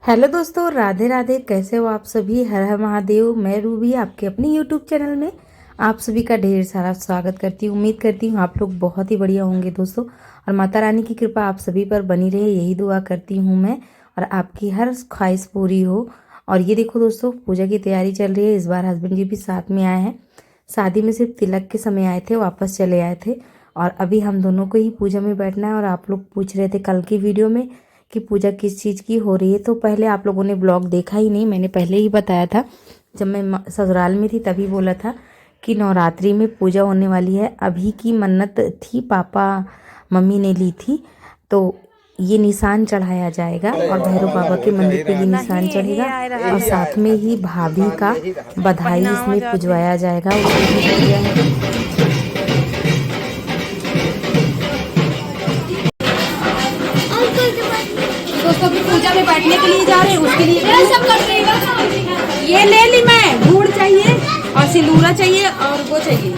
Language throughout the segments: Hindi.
हेलो दोस्तों, राधे राधे। कैसे हो आप सभी? हर हर महादेव। मैं रूबी आपके अपने यूट्यूब चैनल में आप सभी का ढेर सारा स्वागत करती हूँ। उम्मीद करती हूँ आप लोग बहुत ही बढ़िया होंगे दोस्तों, और माता रानी की कृपा आप सभी पर बनी रहे, यही दुआ करती हूँ मैं, और आपकी हर ख्वाहिश पूरी हो। और ये देखो दोस्तों, पूजा की तैयारी चल रही है। इस बार हस्बैंड जी भी साथ में आए हैं। शादी में सिर्फ तिलक के समय आए थे, वापस चले आए थे, और अभी हम दोनों को ही पूजा में बैठना है। और आप लोग पूछ रहे थे कल की वीडियो में कि पूजा किस चीज़ की हो रही है, तो पहले आप लोगों ने ब्लॉग देखा ही नहीं। मैंने पहले ही बताया था, जब मैं ससुराल में थी तभी बोला था कि नवरात्रि में पूजा होने वाली है। अभी की मन्नत थी, पापा मम्मी ने ली थी, तो ये निशान चढ़ाया जाएगा और भैरव बाबा के मंदिर पे ये निशान चढ़ेगा, और साथ में ही भाभी का बधाई इसमें पुजवाया जाएगा। उसकी भी पूजा है। दोस्तों की पूजा में बैठने के लिए जा रहे हैं, उसके लिए सब कर रहे। ये ले ली मैं, गुड़ चाहिए और सिंदूरा चाहिए और वो चाहिए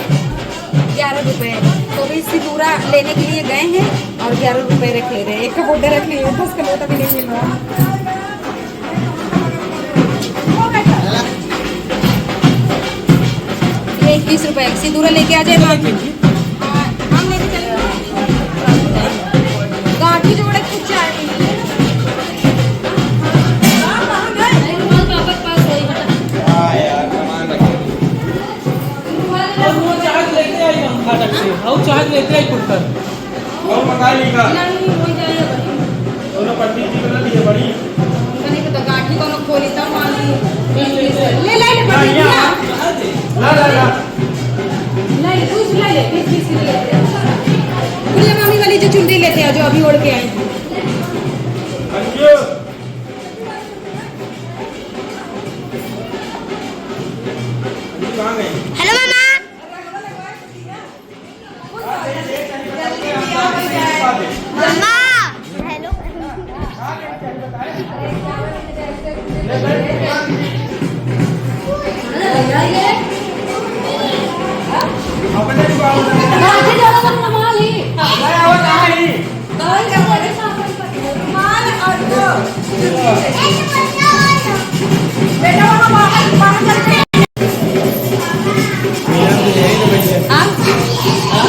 11 रुपए। तो भी सिंदूरा लेने के लिए गए हैं और 11 रुपए रख ले रहे हैं। एक का बोडे रख लिए, 10 का लोटा भी नहीं मिल रहा। ये 21 रुपए सिंदूरा लेके आ जाए। हम लेके चले गाठी जोड़े कुछ चाहिए। चाहत लेते हैं कुत्तर और मंगा लेगा। दोनों पंडित जी बना लिए बड़ी मैंने तो गाठी कोनो खोली तब मान ली ले ले पंडित जी ला ला ला नहीं कुछ ले ले 20 ले लेते हैं। गुड़िया मामी वाली जो चुंडी लेते हैं जो अभी ओढ़ के आए हैं। हेलो मामा। मामा हेलो।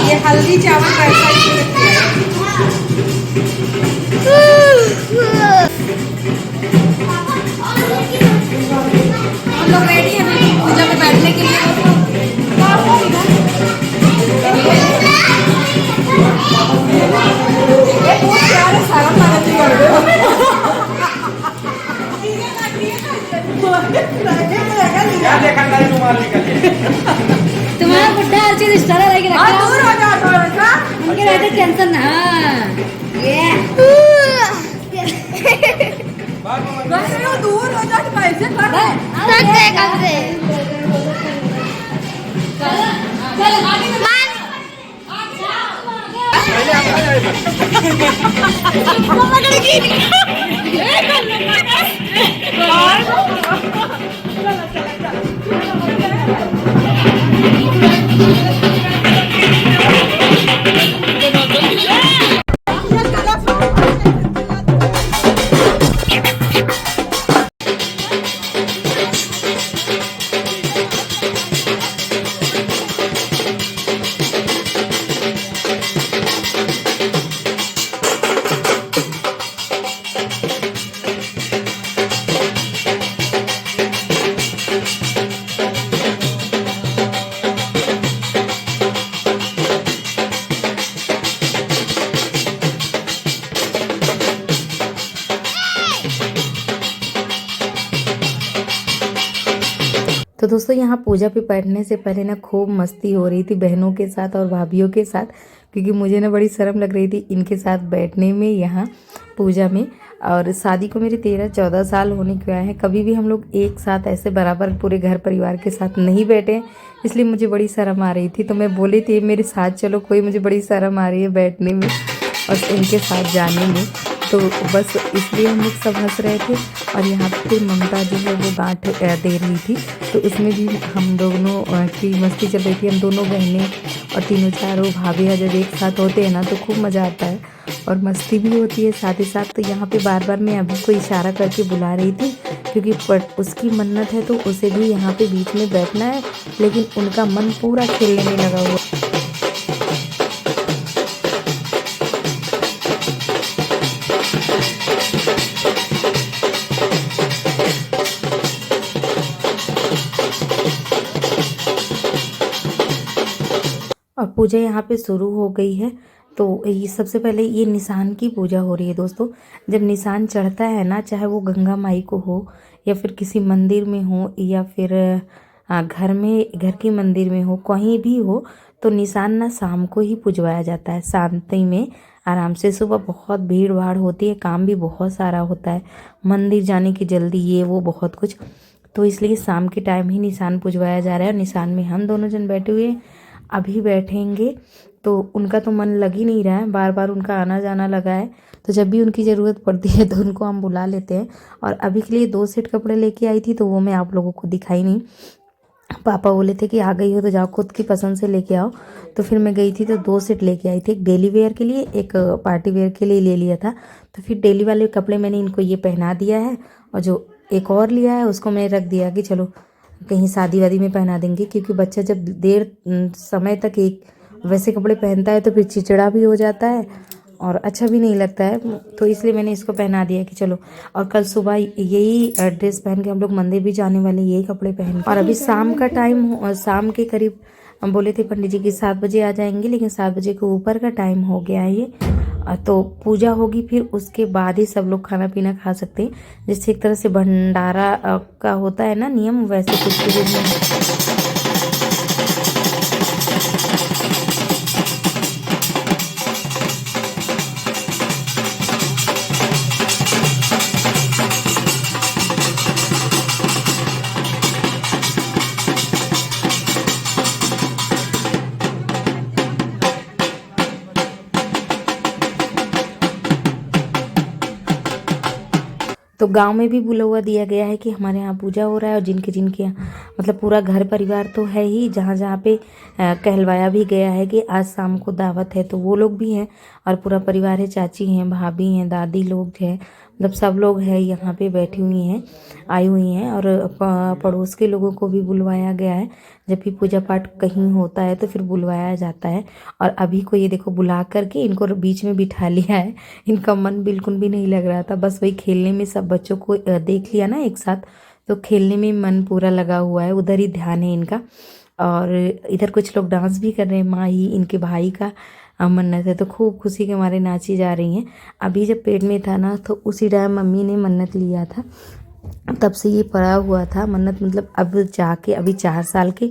ये हल्दी चावल पैसा हम लोग रेडी हैं पूजा में बैठने के लिए। क्या देखा नहीं तुम्हारे निकल तुम्हारा बुड्ढा हर चीज इस तरह लगे रखा है। दूर हो जाओ थोड़ा सा, उनके रहते टेंशन ना। ये दूर हो जाओ पैसे कर सकते कब से चल मान मम्मा करेगी। तो दोस्तों, यहाँ पूजा पे बैठने से पहले ना खूब मस्ती हो रही थी बहनों के साथ और भाभीियों के साथ, क्योंकि मुझे ना बड़ी शर्म लग रही थी इनके साथ बैठने में यहाँ पूजा में। और शादी को मेरे 13-14 साल होने को आए हैं, कभी भी हम लोग एक साथ ऐसे बराबर पूरे घर परिवार के साथ नहीं बैठे हैं, इसलिए मुझे बड़ी शर्म आ रही थी। तो मैं बोली थी मेरे साथ चलो, कोई मुझे बड़ी शर्म आ रही है बैठने में और इनके साथ जाने में। तो बस इसलिए हम लोग सब हंस रहे थे। और यहाँ पे ममता जो है वो गांठ दे रही थी, तो उसमें भी हम दोनों की मस्ती चल रही थी। हम दोनों बहनें और तीनों चारों भाभी जब एक साथ होते हैं ना तो खूब मज़ा आता है। और मस्ती भी होती है साथ ही साथ। तो यहाँ पे बार बार मैं अभी को इशारा करके बुला रही थी, क्योंकि उसकी मन्नत है तो उसे भी यहाँ पे बीच में बैठना है, लेकिन उनका मन पूरा खेलने में लगा हुआ। और पूजा यहाँ पे शुरू हो गई है। तो ये सबसे पहले ये निशान की पूजा हो रही है दोस्तों। जब निशान चढ़ता है ना, चाहे वो गंगा माई को हो या फिर किसी मंदिर में हो या फिर घर में, घर की मंदिर में हो, कहीं भी हो, तो निशान ना शाम को ही पुजवाया जाता है, शांति में आराम से। सुबह बहुत भीड़ भाड़ होती है, काम भी बहुत सारा होता है, मंदिर जाने की जल्दी, ये वो बहुत कुछ, तो इसलिए शाम के टाइम ही निशान पुजवाया जा रहा है। और निशान में हम दोनों जन बैठे हुए हैं, अभी बैठेंगे। तो उनका तो मन लग ही नहीं रहा है, बार बार उनका आना जाना लगा है, तो जब भी उनकी ज़रूरत पड़ती है तो उनको हम बुला लेते हैं। और अभी के लिए 2 सेट कपड़े लेके आई थी, तो वो मैं आप लोगों को दिखाई नहीं। पापा बोले थे कि आ गई हो तो जाओ खुद की पसंद से लेके आओ, तो फिर मैं गई थी तो 2 सेट लेके आई थी, एक डेली वेयर के लिए, एक पार्टी वेयर के लिए ले लिया था। तो फिर डेली वाले कपड़े मैंने इनको ये पहना दिया है, और जो एक और लिया है उसको मैंने रख दिया कि चलो कहीं शादी वादी में पहना देंगे, क्योंकि बच्चा जब देर समय तक एक वैसे कपड़े पहनता है तो फिर चिचड़ा भी हो जाता है और अच्छा भी नहीं लगता है। तो इसलिए मैंने इसको पहना दिया कि चलो। और कल सुबह यही ड्रेस पहन के हम लोग मंदिर भी जाने वाले, यही कपड़े पहन। और अभी शाम का टाइम, शाम के करीब हम बोले थे पंडित जी कि 7 बजे आ जाएंगे, लेकिन 7 बजे के ऊपर का टाइम हो गया है ये। तो पूजा होगी, फिर उसके बाद ही सब लोग खाना पीना खा सकते हैं, जैसे एक तरह से भंडारा का होता है ना नियम, वैसे कुछ के रूप में। तो गांव में भी बुलावा दिया गया है कि हमारे यहाँ पूजा हो रहा है, और जिनके जिनके यहाँ मतलब पूरा घर परिवार तो है ही, जहाँ जहाँ पे कहलवाया भी गया है कि आज शाम को दावत है, तो वो लोग भी हैं। और पूरा परिवार है, चाची हैं, भाभी हैं, दादी लोग हैं, मतलब सब लोग हैं यहाँ पे बैठी हुई हैं, आई हुई हैं। और पड़ोस के लोगों को भी बुलवाया गया है। जब भी पूजा पाठ कहीं होता है तो फिर बुलवाया जाता है। और अभी को ये देखो बुला करके इनको बीच में बिठा लिया है। इनका मन बिल्कुल भी नहीं लग रहा था, बस वही खेलने में, सब बच्चों को देख लिया ना एक साथ, तो खेलने में मन पूरा लगा हुआ है, उधर ही ध्यान है इनका। और इधर कुछ लोग डांस भी कर रहे हैं, माँ ही इनके भाई का मन्नत है, तो खूब खुशी के मारे नाची जा रही हैं। अभी जब पेट में था ना, तो उसी टाइम मम्मी ने मन्नत लिया था, तब से ये पड़ा हुआ था मन्नत, मतलब अब जाके अभी 4 साल के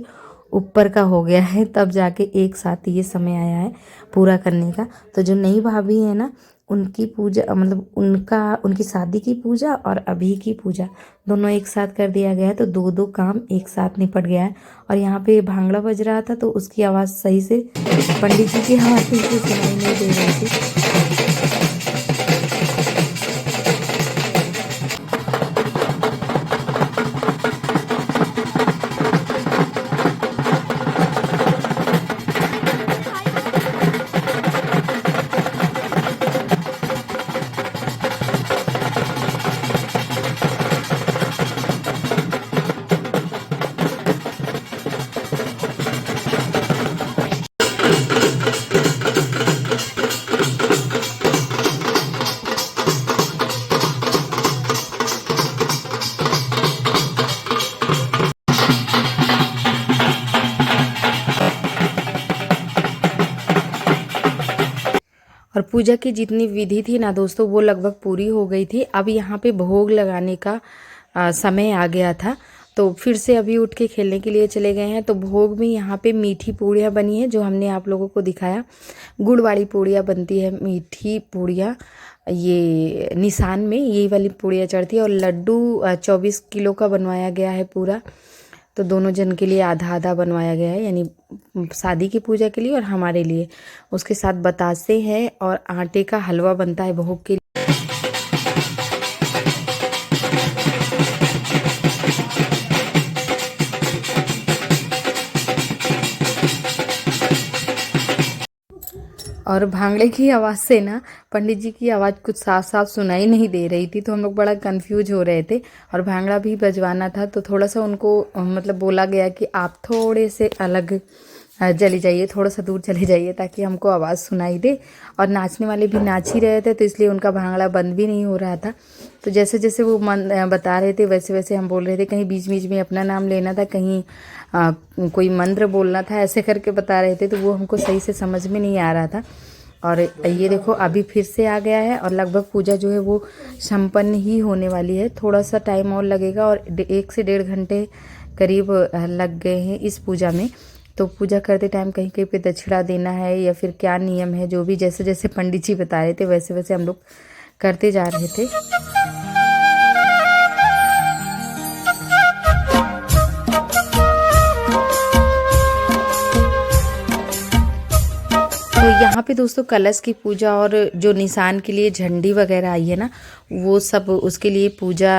ऊपर का हो गया है, तब जाके एक साथ ये समय आया है पूरा करने का। तो जो नई भाभी है ना, उनकी पूजा, मतलब उनकी शादी की पूजा और अभी की पूजा दोनों एक साथ कर दिया गया है, तो 2 काम एक साथ निपट गया है। और यहाँ पे भांगड़ा बज रहा था, तो उसकी आवाज़ सही से पंडित जी की आवाज़ ठीक से सुनाई नहीं दे रही थी। और पूजा की जितनी विधि थी ना दोस्तों, वो लगभग पूरी हो गई थी। अब यहाँ पे भोग लगाने का समय आ गया था, तो फिर से अभी उठ के खेलने के लिए चले गए हैं। तो भोग में यहाँ पे मीठी पूड़ियाँ बनी है, जो हमने आप लोगों को दिखाया। गुड़ वाली पूड़ियाँ बनती है, मीठी पूड़ियाँ, ये निशान में यही वाली पूड़ियाँ चढ़ती है। और लड्डू 24 किलो का बनवाया गया है पूरा, तो दोनों जन के लिए आधा आधा बनवाया गया है, यानी शादी की पूजा के लिए और हमारे लिए। उसके साथ बतासे हैं और आटे का हलवा बनता है भोग के लिए। और भांगड़े की आवाज़ से ना पंडित जी की आवाज़ कुछ साफ साफ सुनाई नहीं दे रही थी, तो हम लोग बड़ा कंफ्यूज हो रहे थे। और भांगड़ा भी बजवाना था, तो थोड़ा सा उनको मतलब बोला गया कि आप थोड़े से अलग चली जाइए, थोड़ा सा दूर चले जाइए ताकि हमको आवाज़ सुनाई दे। और नाचने वाले भी नाच ही रहे थे, तो इसलिए उनका भांगड़ा बंद भी नहीं हो रहा था। तो जैसे जैसे वो बता रहे थे वैसे वैसे हम बोल रहे थे। कहीं बीच बीच में अपना नाम लेना था, कहीं कोई मंत्र बोलना था, ऐसे करके बता रहे थे, तो वो हमको सही से समझ में नहीं आ रहा था। और ये देखो अभी फिर से आ गया है और लगभग पूजा जो है वो संपन्न ही होने वाली है। थोड़ा सा टाइम और लगेगा और 1 से 1.5 घंटे करीब लग गए हैं इस पूजा में। तो पूजा करते टाइम कहीं कहीं पे दक्षिणा देना है या फिर क्या नियम है, जो भी जैसे जैसे पंडित जी बता रहे थे वैसे वैसे हम लोग करते जा रहे थे। तो यहाँ पे दोस्तों कलश की पूजा और जो निशान के लिए झंडी वगैरह आई है ना, वो सब उसके लिए पूजा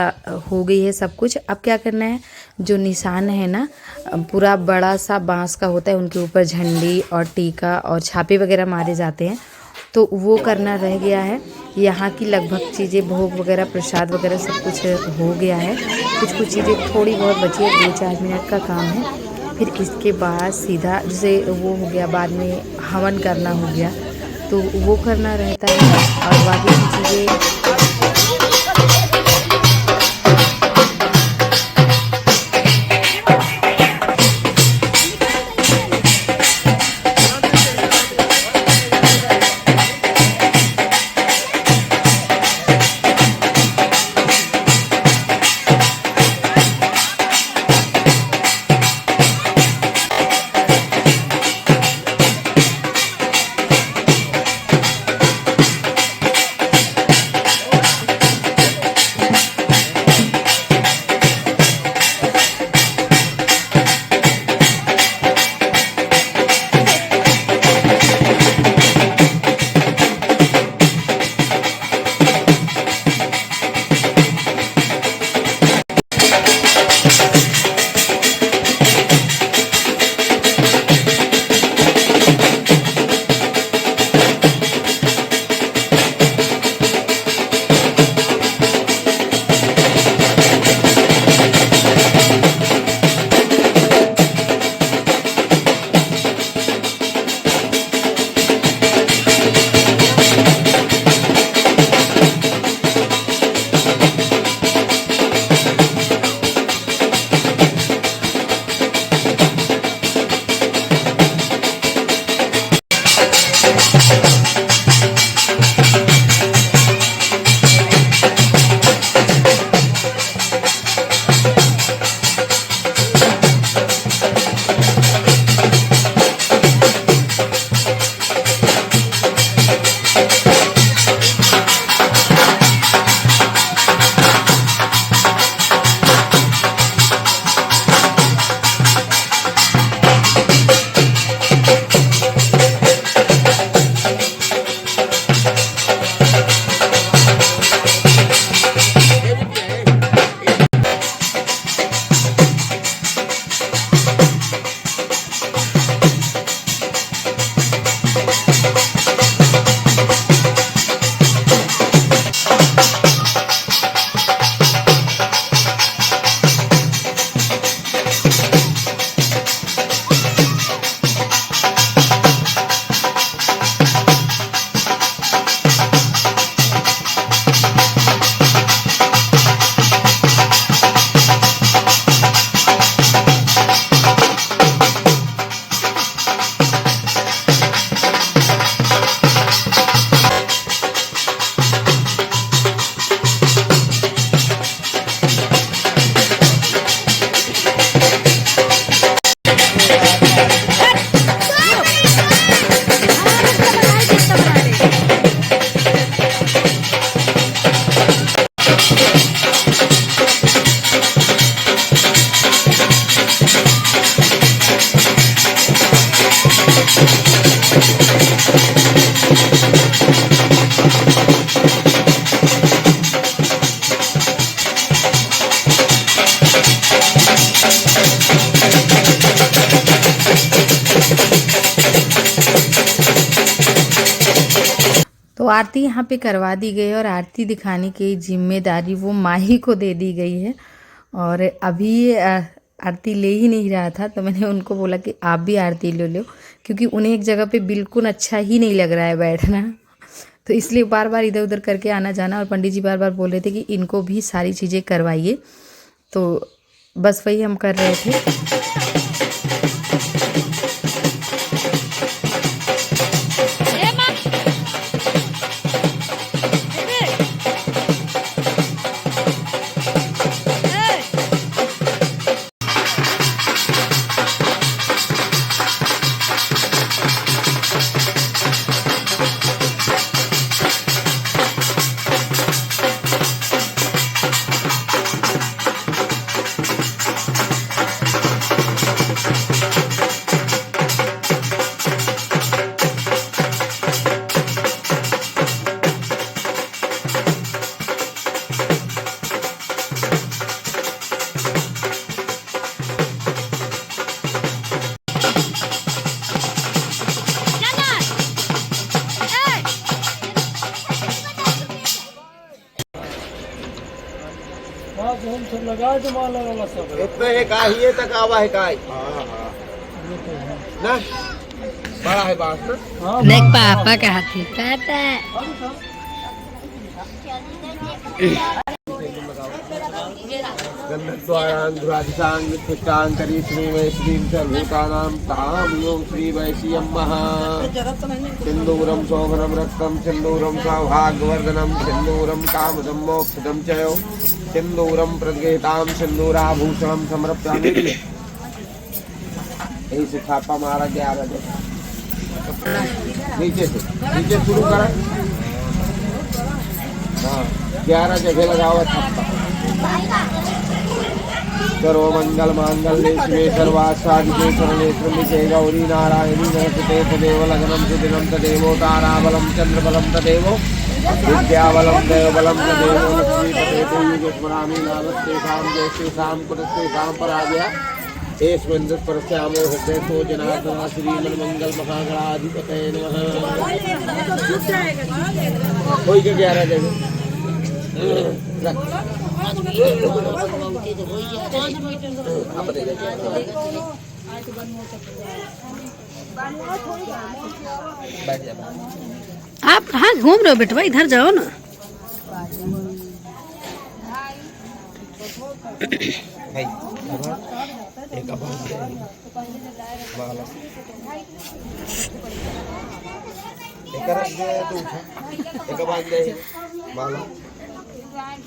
हो गई है सब कुछ। अब क्या करना है, जो निशान है ना पूरा बड़ा सा बांस का होता है, उनके ऊपर झंडी और टीका और छापे वगैरह मारे जाते हैं, तो वो करना रह गया है। यहाँ की लगभग चीज़ें भोग वगैरह प्रसाद वगैरह सब कुछ हो गया है। कुछ कुछ चीज़ें थोड़ी बहुत बची है, 2-4 मिनट का काम है। फिर इसके बाद सीधा जैसे वो हो गया, बाद में हवन करना हो गया, तो वो करना रहता है। और बाकी की चीज़ें तो आरती यहाँ पे करवा दी गई है और आरती दिखाने की जिम्मेदारी वो माही को दे दी गई है। और अभी आरती ले ही नहीं रहा था, तो मैंने उनको बोला कि आप भी आरती ले लो, क्योंकि उन्हें एक जगह पे बिल्कुल अच्छा ही नहीं लग रहा है बैठना, तो इसलिए बार बार इधर उधर करके आना जाना। और पंडित जी बार बार बोल रहे थे कि इनको भी सारी चीज़ें करवाइए, तो बस वही हम कर रहे थे। इतना है का ही तक आवा है का ना बड़ा है बात ना। देख पापा का हाथी टाटा। गन्धद्वारांगुराधिशांगृष्टांतरी श्री वैश्रीं सर्वभूतानां तां ॐ श्री वैश्यम्मः सिन्दूरं शोभनं रक्तं सिन्दूरं सौभाग्यवर्धनं सिन्दूरं कामदं मोक्षदं च सिन्दूरं प्रगृहीतां सिन्दूराभूषणं समर्पयामि। यही से छापा मारा 11 जगह नीचे शुरू करा। हाँ 11 जगह लगाओ छापा। सर्व मंगल मांगल्ये शिवे सर्वासादिके शरणे त्र्यंबके गौरी नारायणी नमोस्तुते तदेव लग्नं सुदिनं तदेव ताराबलं चंद्रबलं तदेव विद्याबलं देवबलं तदेव लक्ष्मीपते देवी स्मरामि नामस्तेषां जयस्तेषां कुटस्तेषां पराजया एस्मिन् दुष्परस्यामो हृदयतो जनार्दन श्रीमन्मंगल महागणाधिपतये नमः। कोई के 11 जगह आप कहाँ घूम रहे हो बेटवा, इधर जाओ ना।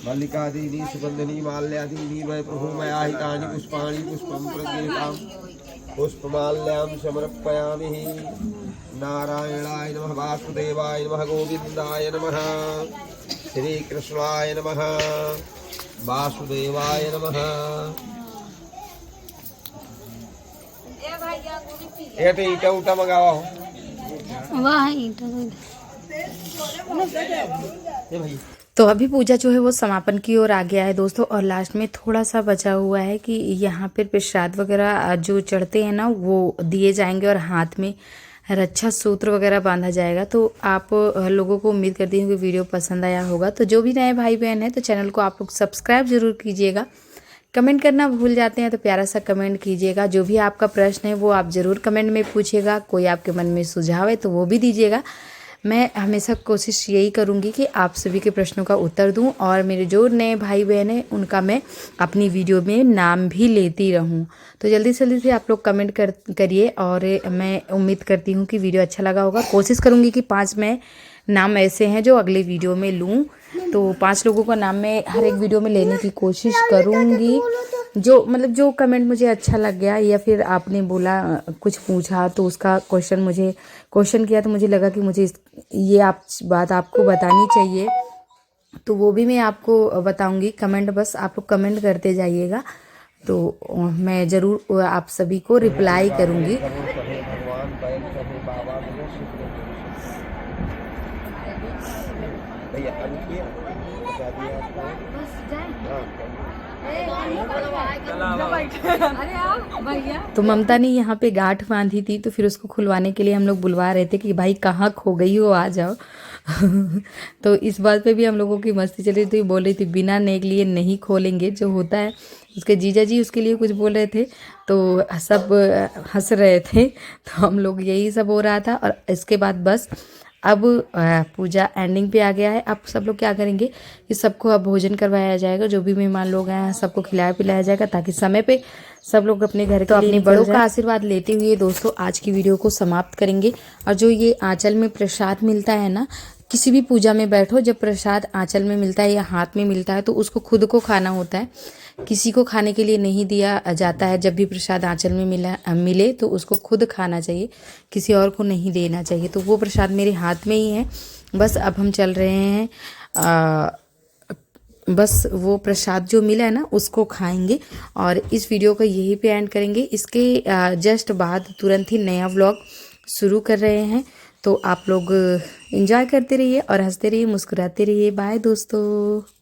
मल्लिकादीनि सुगंधिनी माल्यादीनि वै प्रभु मया हितानि पुष्पाणि पुष्पं प्रगृहीतां पुष्पमाल्यां समर्पयामि। नारायणाय नमः वासुदेवाय नमः गोविन्दाय नमः श्रीकृष्णाय नमः वासुदेवाय नमः। ये ईटा उटा मंगावा हो वाह तो अभी पूजा जो है वो समापन की ओर आ गया है दोस्तों। और लास्ट में थोड़ा सा बचा हुआ है कि यहाँ पर प्रसाद वगैरह जो चढ़ते हैं ना वो दिए जाएंगे और हाथ में रक्षा सूत्र वगैरह बांधा जाएगा। तो आप लोगों को उम्मीद करती हूँ कि वीडियो पसंद आया होगा। तो जो भी नए भाई बहन हैं तो चैनल को आप लोग सब्सक्राइब जरूर कीजिएगा। कमेंट करना भूल जाते हैं तो प्यारा सा कमेंट कीजिएगा। जो भी आपका प्रश्न है वो आप ज़रूर कमेंट में पूछिएगा। कोई आपके मन में सुझाव है तो वो भी दीजिएगा। मैं हमेशा कोशिश यही करूँगी कि आप सभी के प्रश्नों का उत्तर दूं और मेरे जो नए भाई बहन हैं उनका मैं अपनी वीडियो में नाम भी लेती रहूं। तो जल्दी से आप लोग कमेंट करिए और मैं उम्मीद करती हूं कि वीडियो अच्छा लगा होगा। कोशिश करूँगी कि 5 मैं नाम ऐसे हैं जो अगले वीडियो में लूँ, तो 5 लोगों का नाम मैं हर एक वीडियो में लेने की कोशिश करूँगी। जो कमेंट मुझे अच्छा लग गया या फिर आपने बोला कुछ पूछा तो उसका क्वेश्चन किया तो मुझे लगा कि मुझे ये बात आपको बतानी चाहिए, तो वो भी मैं आपको बताऊंगी। कमेंट बस आप लोग कमेंट करते जाइएगा तो मैं ज़रूर आप सभी को रिप्लाई करूंगी। तो ममता ने यहाँ पे गांठ बांधी थी तो फिर उसको खुलवाने के लिए हम लोग बुलवा रहे थे कि भाई कहाँ खो गई हो, आ जाओ। तो इस बात पे भी हम लोगों की मस्ती चल रही थी, बोल रही थी बिना नेक लिए नहीं खोलेंगे, जो होता है। उसके जीजा जी उसके लिए कुछ बोल रहे थे, तो सब हंस रहे थे। तो हम लोग यही सब हो रहा था। और इसके बाद बस अब पूजा एंडिंग पे आ गया है। अब सब लोग क्या करेंगे कि सबको अब भोजन करवाया जाएगा, जो भी मेहमान लोग आए हैं सबको खिलाया पिलाया जाएगा, ताकि समय पे सब लोग अपने घर के अपने बड़ों का आशीर्वाद लेते हुए दोस्तों आज की वीडियो को समाप्त करेंगे। और जो ये आंचल में प्रसाद मिलता है ना, किसी भी पूजा में बैठो, जब प्रसाद आंचल में मिलता है या हाथ में मिलता है तो उसको खुद को खाना होता है, किसी को खाने के लिए नहीं दिया जाता है। जब भी प्रसाद आंचल में मिले तो उसको खुद खाना चाहिए, किसी और को नहीं देना चाहिए। तो वो प्रसाद मेरे हाथ में ही है। बस अब हम चल रहे हैं, बस वो प्रसाद जो मिला है ना उसको खाएंगे और इस वीडियो को यहीं पे एंड करेंगे। इसके जस्ट बाद तुरंत ही नया व्लॉग शुरू कर रहे हैं। तो आप लोग एंजॉय करते रहिए और हंसते रहिए, मुस्कुराते रहिए। बाय दोस्तों।